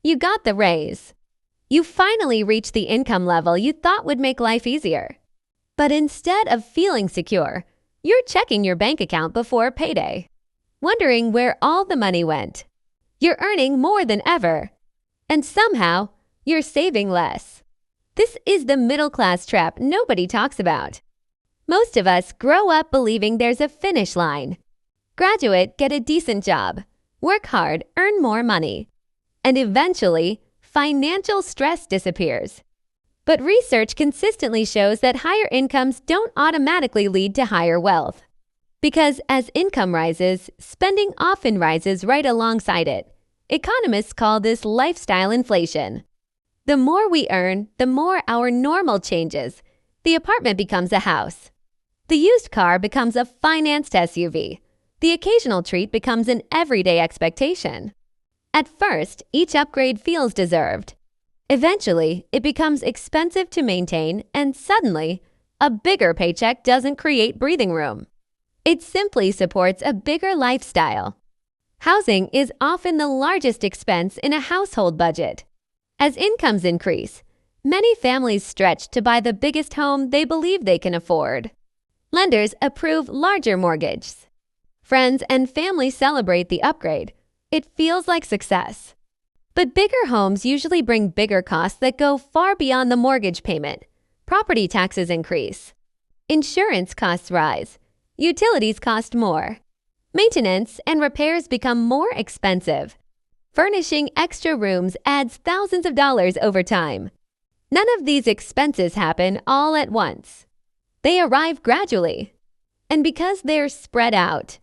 You got the raise. You finally reached the income level you thought would make life easier. But instead of feeling secure, you're checking your bank account before payday, wondering where all the money went. You're earning more than ever, and somehow you're saving less. This is the middle-class trap nobody talks about. Most of us grow up believing there's a finish line. Graduate, get a decent job, work hard, earn more money, and eventually, financial stress disappears. But research consistently shows that higher incomes don't automatically lead to higher wealth. Because as income rises, spending often rises right alongside it. Economists call this lifestyle inflation. The more we earn, the more our normal changes. The apartment becomes a house. The used car becomes a financed SUV. The occasional treat becomes an everyday expectation. At first, each upgrade feels deserved. Eventually, it becomes expensive to maintain, and suddenly, a bigger paycheck doesn't create breathing room. It simply supports a bigger lifestyle. Housing is often the largest expense in a household budget. As incomes increase, many families stretch to buy the biggest home they believe they can afford. Lenders approve larger mortgages. Friends and family celebrate the upgrade. It feels like success. But bigger homes usually bring bigger costs that go far beyond the mortgage payment. Property taxes increase. Insurance costs rise. Utilities cost more. Maintenance and repairs become more expensive. Furnishing extra rooms adds thousands of dollars over time. None of these expenses happen all at once. They arrive gradually. And because they're spread out,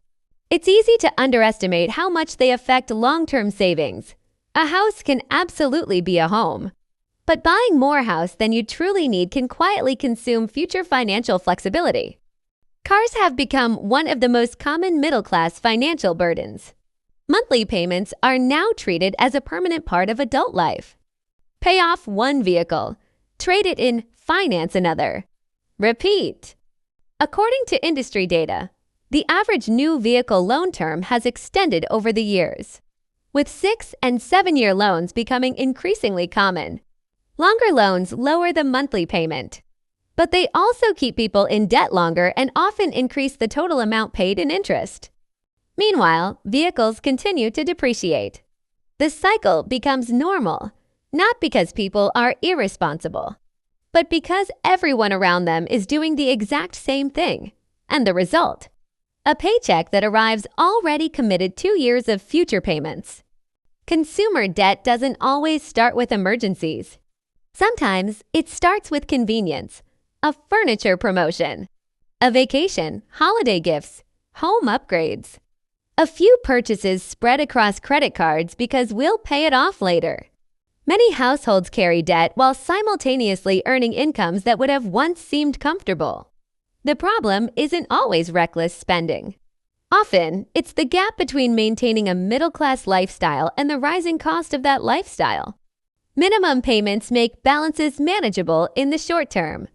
it's easy to underestimate how much they affect long-term savings. A house can absolutely be a home. But buying more house than you truly need can quietly consume future financial flexibility. Cars have become one of the most common middle-class financial burdens. Monthly payments are now treated as a permanent part of adult life. Pay off one vehicle, trade it in, finance another. Repeat. According to industry data, the average new vehicle loan term has extended over the years, with 6- and 7-year loans becoming increasingly common. Longer loans lower the monthly payment, but they also keep people in debt longer and often increase the total amount paid in interest. Meanwhile, vehicles continue to depreciate. The cycle becomes normal, not because people are irresponsible, but because everyone around them is doing the exact same thing. And the result? A paycheck that arrives already committed 2 years of future payments. Consumer debt doesn't always start with emergencies. Sometimes it starts with convenience, a furniture promotion, a vacation, holiday gifts, home upgrades. A few purchases spread across credit cards because we'll pay it off later. Many households carry debt while simultaneously earning incomes that would have once seemed comfortable. The problem isn't always reckless spending. Often, it's the gap between maintaining a middle-class lifestyle and the rising cost of that lifestyle. Minimum payments make balances manageable in the short term,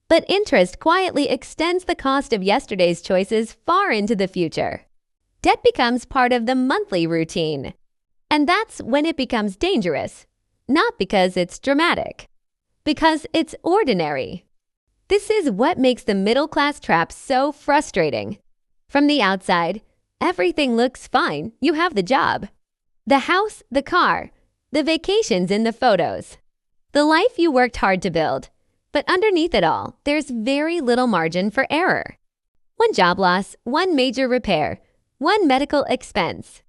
but interest quietly extends the cost of yesterday's choices far into the future. Debt becomes part of the monthly routine, and that's when it becomes dangerous, not because it's dramatic, because it's ordinary. This is what makes the middle-class trap so frustrating. From the outside, everything looks fine. You have the job, the house, the car, the vacations in the photos, the life you worked hard to build. But underneath it all, there's very little margin for error. One job loss, one major repair, one medical expense,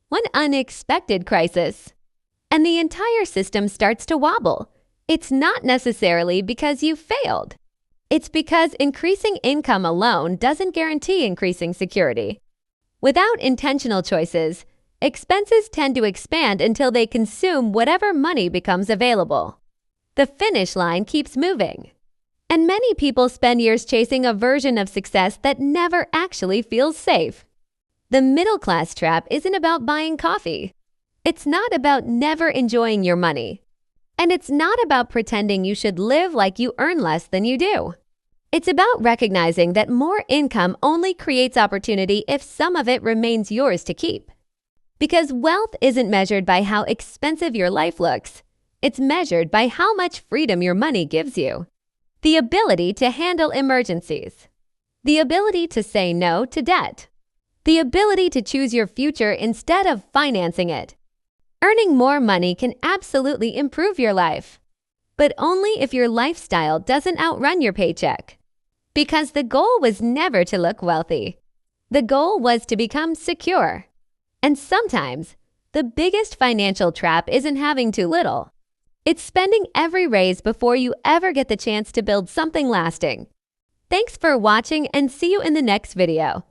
one unexpected crisis, and the entire system starts to wobble. It's not necessarily because you failed. It's because increasing income alone doesn't guarantee increasing security. Without intentional choices, expenses tend to expand until they consume whatever money becomes available. The finish line keeps moving. And many people spend years chasing a version of success that never actually feels safe. The middle-class trap isn't about buying coffee. It's not about never enjoying your money. And it's not about pretending you should live like you earn less than you do. It's about recognizing that more income only creates opportunity if some of it remains yours to keep. Because wealth isn't measured by how expensive your life looks. It's measured by how much freedom your money gives you. The ability to handle emergencies. The ability to say no to debt. The ability to choose your future instead of financing it. Earning more money can absolutely improve your life, but only if your lifestyle doesn't outrun your paycheck. Because the goal was never to look wealthy. The goal was to become secure. And sometimes, the biggest financial trap isn't having too little. It's spending every raise before you ever get the chance to build something lasting. Thanks for watching and see you in the next video.